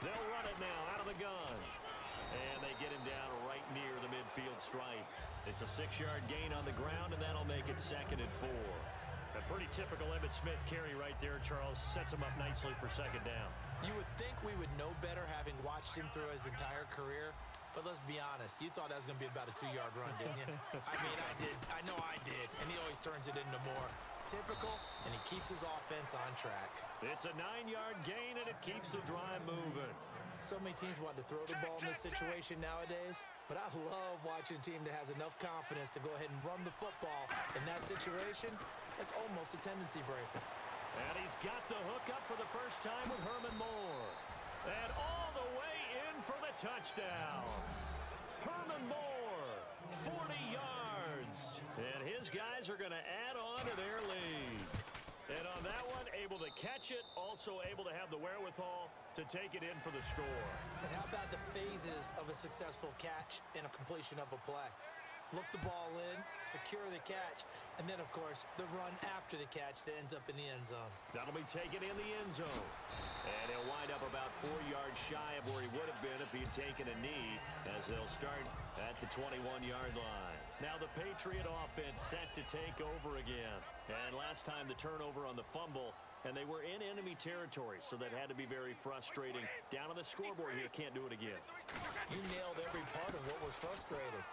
They'll run it now out of the gun. And they get him down right near the midfield stripe. It's a 6-yard gain on the ground, and that'll make it 2nd and 4. A pretty typical Emmitt Smith carry right there, Charles. Sets him up nicely for 2nd down. You would think we would know better having watched him through his entire career. But let's be honest, you thought that was going to be about a 2-yard run, didn't you? I mean, I did. I know I did. And he always turns it into more. Typical, and he keeps his offense on track. It's a 9-yard gain, and it keeps the drive moving. So many teams want to throw the ball in this situation nowadays, but I love watching a team that has enough confidence to go ahead and run the football. In that situation, that's almost a tendency breaker. And he's got the hook up for the first time with Herman Moore. And all the way in for the touchdown. Herman Moore, 40 yards. And his guys are going to add on to their lead. And on that one, able to catch it, also able to have the wherewithal to take it in for the score. And how about the phases of a successful catch and a completion of a play? Look the ball in, secure the catch, and then, of course, the run after the catch that ends up in the end zone. That'll be taken in the end zone. And he'll wind up about 4 yards shy of where he would have been if he had taken a knee, as they'll start at the 21-yard line. Now the Patriot offense set to take over again. And last time the turnover on the fumble, and they were in enemy territory, so that had to be very frustrating. Down on the scoreboard here, can't do it again. You nailed every part of what was frustrating.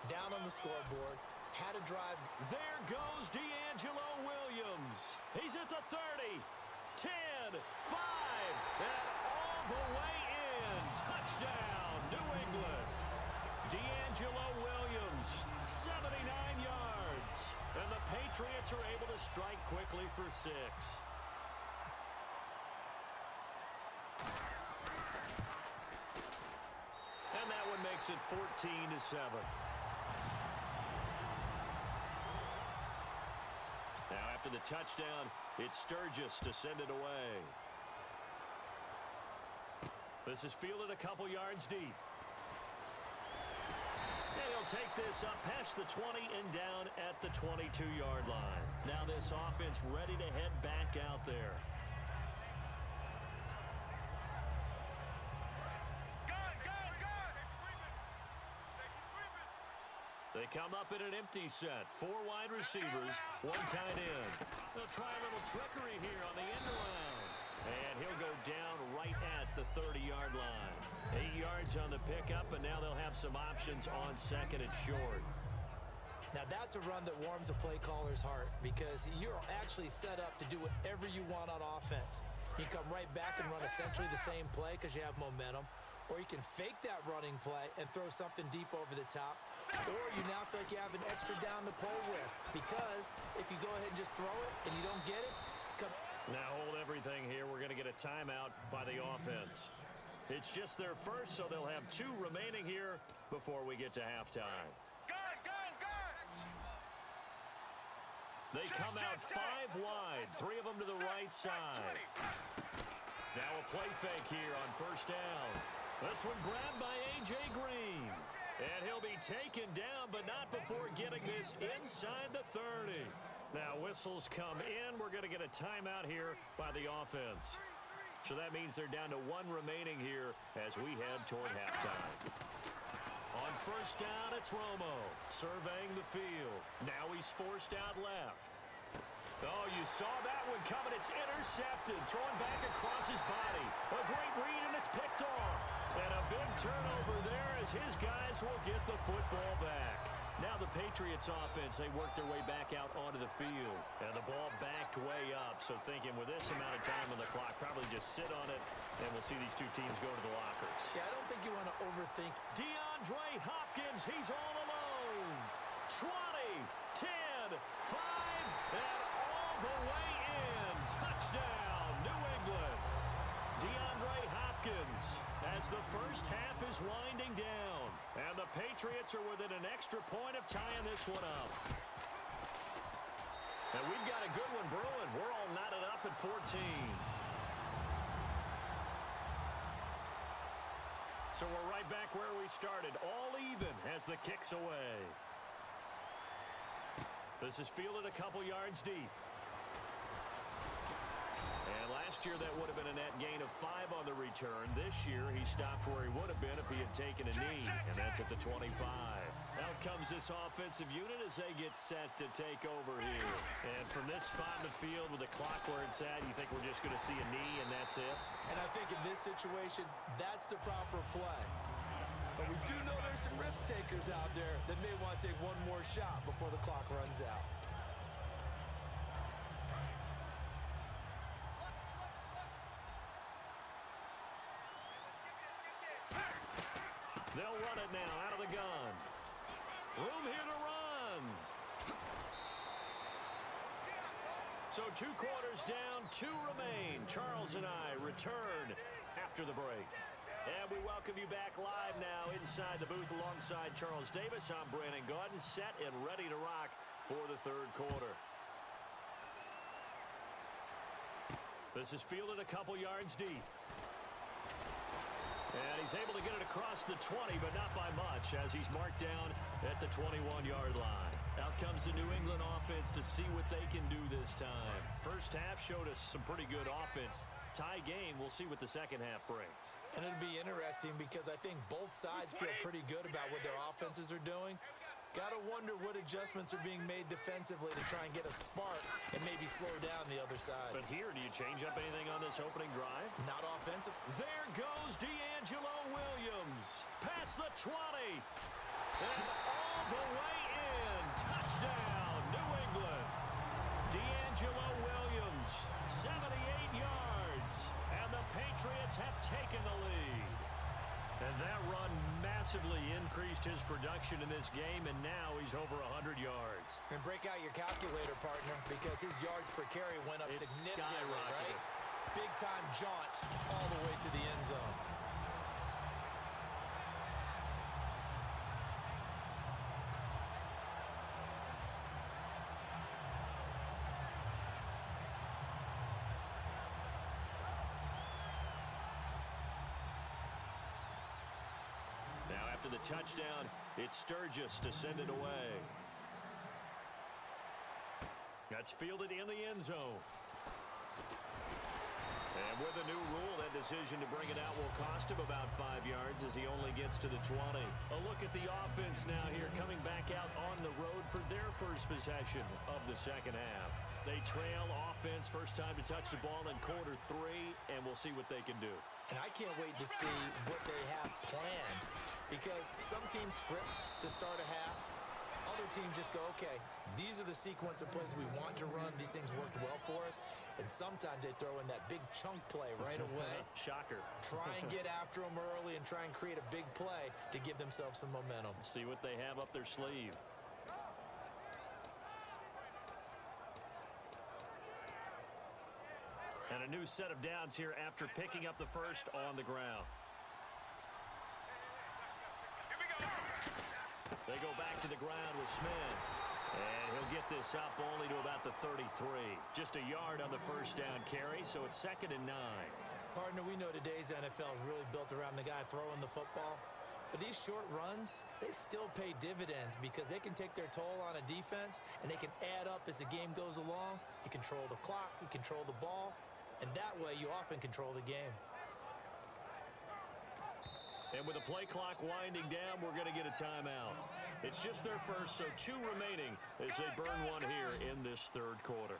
Down on the scoreboard, had a drive. There goes D'Angelo Williams. He's at the 30, 10, 5, and all the way in. Touchdown, New England. D'Angelo Williams, 79 yards. And the Patriots are able to strike quickly for 6. And that one makes it 14-7. Now after the touchdown, it's Sturgis to send it away. This is fielded a couple yards deep. And he'll take this up past the 20 and down at the 22-yard line. Now this offense ready to head back out there. They come up in an empty set. 4 wide receivers, 1 tight end. They'll try a little trickery here on the end around. And he'll go down right at the 30-yard line. 8 yards on the pickup, and now they'll have some options on 2nd and short. Now that's a run that warms a play caller's heart because you're actually set up to do whatever you want on offense. You come right back and run essentially the same play because you have momentum. Or you can fake that running play and throw something deep over the top. Or you now feel like you have an extra down to play with. Because if you go ahead and just throw it and you don't get it, now hold everything here. We're going to get a timeout by the offense. It's just their first, so they'll have 2 remaining here before we get to halftime. They come out 5 wide, 3 of them to the right side. Now a play fake here on 1st down. This one grabbed by A.J. Green. And he'll be taken down, but not before getting this inside the 30. Now whistles come in. We're going to get a timeout here by the offense. So that means they're down to 1 remaining here as we head toward halftime. On 1st down, it's Romo surveying the field. Now he's forced out left. Oh, you saw that one coming. It's intercepted. Throwing back across his body. A great read, and it's picked off. And a big turnover there as his guys will get the football back. Now the Patriots offense, they work their way back out onto the field. And the ball backed way up. So thinking with this amount of time on the clock, probably just sit on it, and we'll see these 2 teams go to the lockers. Yeah, I don't think you want to overthink. DeAndre Hopkins, he's all alone. 20, 10, 5, and all the way in. Touchdown, New England. DeAndre Hopkins as the first half is winding down. And the Patriots are within an extra point of tying this one up. And we've got a good one brewing. We're all knotted up at 14. So we're right back where we started. All even as the kick's away. This is fielded a couple yards deep. And last Last year, that would have been a net gain of 5 on the return. This year, he stopped where he would have been if he had taken a knee, and that's at the 25. Out comes this offensive unit as they get set to take over here. And from this spot in the field with the clock where it's at, you think we're just going to see a knee and that's it? And I think in this situation, that's the proper play. But we do know there's some risk takers out there that may want to take one more shot before the clock runs out. They'll run it now out of the gun. Room here to run. So 2 quarters down, 2 remain. Charles and I return after the break. And we welcome you back live now inside the booth alongside Charles Davis. I'm Brandon Gaudin, set and ready to rock for the 3rd quarter. This is fielded a couple yards deep. And he's able to get it across the 20, but not by much, as he's marked down at the 21-yard line. Out comes the New England offense to see what they can do this time. First half showed us some pretty good offense. Tie game, we'll see what the second half brings. And it'll be interesting because I think both sides feel pretty good about what their offenses are doing. Got to wonder what adjustments are being made defensively to try and get a spark and maybe slow down the other side. But here, do you change up anything on this opening drive? Not offensive. There goes D'Angelo Williams. Past the 20. And all the way in. Touchdown, New England. D'Angelo Williams, 78 yards. And the Patriots have taken the lead. And that run massively increased his production in this game, and now he's over 100 yards. And break out your calculator, partner, because his yards per carry went up significantly, right? Big-time jaunt all the way to the end zone. After the touchdown, it's Sturgis to send it away. That's fielded in the end zone. And with a new rule, that decision to bring it out will cost him about 5 yards as he only gets to the 20. A look at the offense now here, coming back out on the road for their first possession of the second half. They trail offense, first time to touch the ball in quarter 3, and we'll see what they can do. And I can't wait to see what they have planned, because some teams script to start a half. Other teams just go, okay, these are the sequence of plays we want to run. These things worked well for us. And sometimes they throw in that big chunk play right away. Shocker. Try and get after them early and try and create a big play to give themselves some momentum. See what they have up their sleeve. And a new set of downs here after picking up the first on the ground. They go back to the ground with Smith. And he'll get this up only to about the 33. Just a yard on the first down carry, so it's 2nd and 9. Partner, we know today's NFL is really built around the guy throwing the football. But these short runs, they still pay dividends because they can take their toll on a defense, and they can add up as the game goes along. You control the clock, you control the ball, and that way you often control the game. And with the play clock winding down, we're going to get a timeout. It's just their first, so 2 remaining as they burn one here in this 3rd quarter.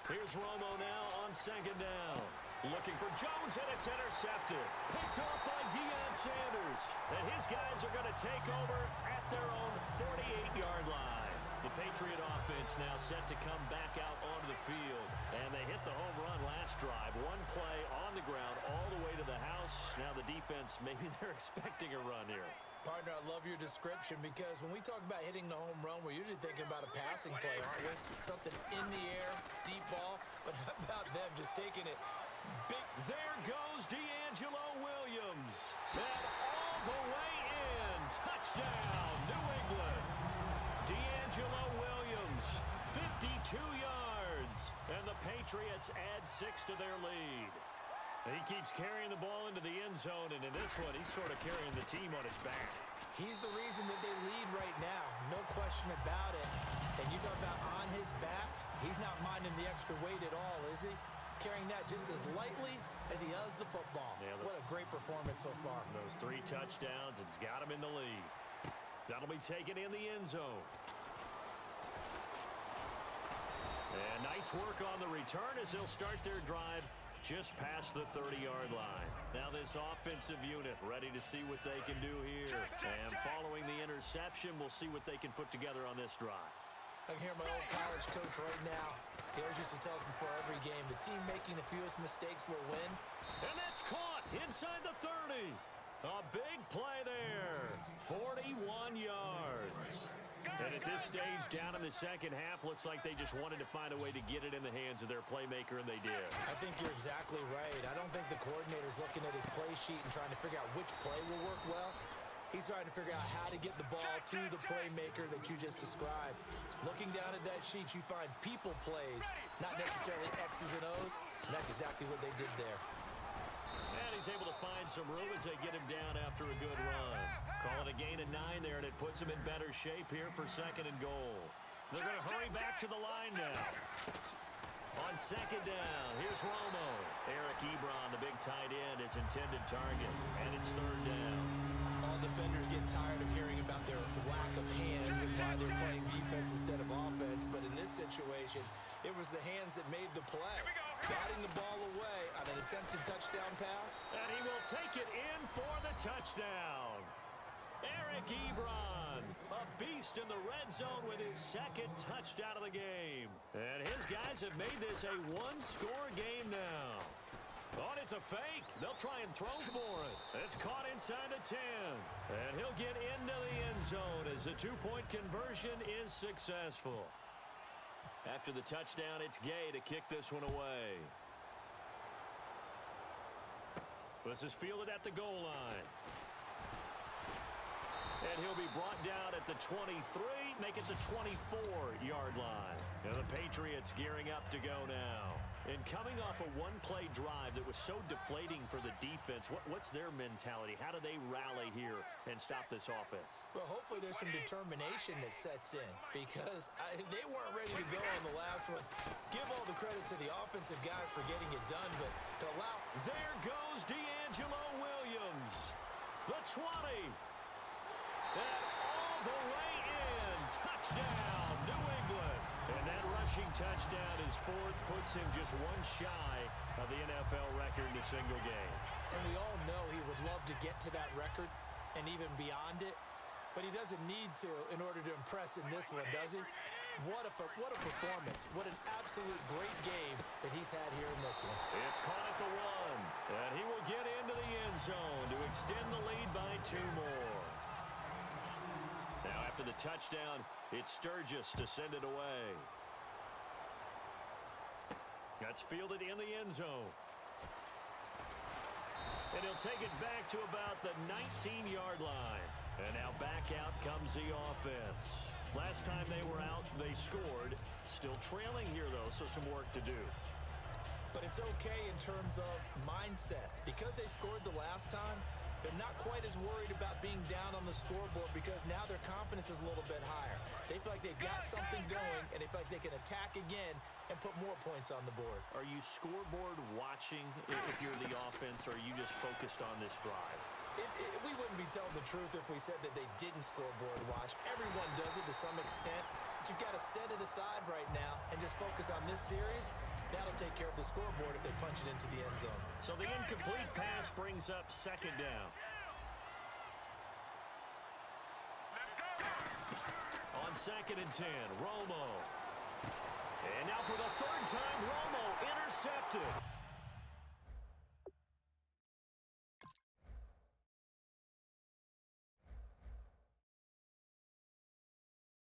Here's Romo now on 2nd down. Looking for Jones, and it's intercepted. Picked off by Deion Sanders. And his guys are going to take over at their own 48-yard line. The Patriot offense now set to come back out onto the field. And they hit the home run last drive. One play on the ground all the way to the house. Now the defense, maybe they're expecting a run here. Partner, I love your description because when we talk about hitting the home run, we're usually thinking about a passing play, aren't we? Something in the air, deep ball. But how about them just taking it big? There goes D'Angelo Williams. And all the way in. Touchdown, New England. D'Angelo Williams, 52 yards. And the Patriots add 6 to their lead. And he keeps carrying the ball into the end zone, and in this one, he's sort of carrying the team on his back. He's the reason that they lead right now. No question about it. And you talk about on his back, he's not minding the extra weight at all, is he? Carrying that just as lightly as he does the football. Yeah, what a great performance so far. Those 3 touchdowns, it's got him in the lead. That'll be taken in the end zone. And nice work on the return as they'll start their drive just past the 30-yard line. Now this offensive unit ready to see what they can do here. And following the interception, we'll see what they can put together on this drive. I can hear my old college coach right now. He always used to tell us before every game, the team making the fewest mistakes will win. And that's caught inside the 30. A big play there. 41 yards. And at this stage, down in the second half, looks like they just wanted to find a way to get it in the hands of their playmaker, and they did. I think you're exactly right. I don't think the coordinator's looking at his play sheet and trying to figure out which play will work well. He's trying to figure out how to get the ball to the playmaker that you just described. Looking down at that sheet, you find people plays, not necessarily X's and O's, and that's exactly what they did there. And he's able to find some room as they get him down after a good run. Call it a gain of 9 there, and it puts him in better shape here for 2nd and goal. They're going to hurry back to the line now. On 2nd down, here's Romo. Eric Ebron, the big tight end, his intended target, and it's 3rd down. All defenders get tired of hearing about their lack of hands and why they're playing defense instead of offense, but in this situation, it was the hands that made the play. Batting the ball away on an attempted touchdown pass. And he will take it in for the touchdown. Eric Ebron, a beast in the red zone with his 2nd touchdown of the game. And his guys have made this a 1-score game now. Oh, and it's a fake. They'll try and throw for it. It's caught inside the 10. And he'll get into the end zone as the 2-point conversion is successful. After the touchdown, it's Gay to kick this one away. This is fielded at the goal line. And he'll be brought down at the 23, make it the 24-yard line. And the Patriots gearing up to go now. And coming off a 1-play drive that was so deflating for the defense, what's their mentality? How do they rally here and stop this offense? Well, hopefully there's some determination that sets in because they weren't ready to go on the last one. Give all the credit to the offensive guys for getting it done, but to allow... There goes D'Angelo Williams. The 20. And all the way in. Touchdown, New England. And that rushing touchdown is 4th, puts him just 1 shy of the NFL record in a single game. And we all know he would love to get to that record and even beyond it, but he doesn't need to in order to impress in this one, does he? What a performance. What an absolute great game that he's had here in this one. It's caught at the 1, and he will get into the end zone to extend the lead by 2 more. Now, after the touchdown, it's Sturgis to send it away. That's fielded in the end zone. And he'll take it back to about the 19-yard line. And now back out comes the offense. Last time they were out, they scored. Still trailing here, though, so some work to do. But it's okay in terms of mindset. Because they scored the last time, they're not quite as worried about being down on the scoreboard because now their confidence is a little bit higher. They feel like they've got something going, and they feel like they can attack again and put more points on the board. Are you scoreboard watching if you're the offense, or are you just focused on this drive? We wouldn't be telling the truth if we said that they didn't scoreboard watch. Everyone does it to some extent, but you've got to set it aside right now and just focus on this series. That'll take care of the scoreboard if they punch it into the end zone. So the incomplete pass brings up 2nd down. On 2nd and 10, Romo. And now for the 3rd time, Romo intercepted.